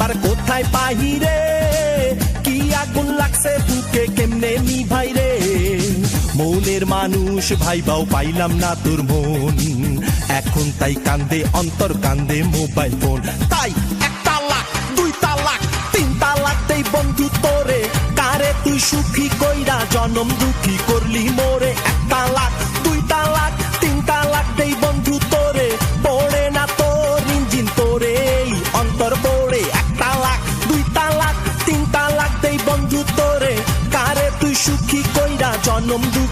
আবার কোথায় পাহিরে, কি আগুন লাগছে বুকে কেমনে নিভাই রে। মনের মানুষ ভাইবাও পাইলাম না তোর মন, এখন তাই কান্দে অন্তর কান্দে মোবাইল ফোন। তাই 1 তালাক 2 তালাক 3 তালাক দেই বন্ধু তোরে, কারে তুই সুখী কইরা জনম দুঃখী করলি মোরে। 1 তালাক 2 তালাক 3 তালাক দেই বন্ধু তোরে, পড়ে না তোর ইঞ্জিন তোরে অন্তর পড়ে। 1 তালাক 2 তালাক 3 তালাক দেই বন্ধু তোরে, কারে তুই সুখী কইরা জনম দুঃখী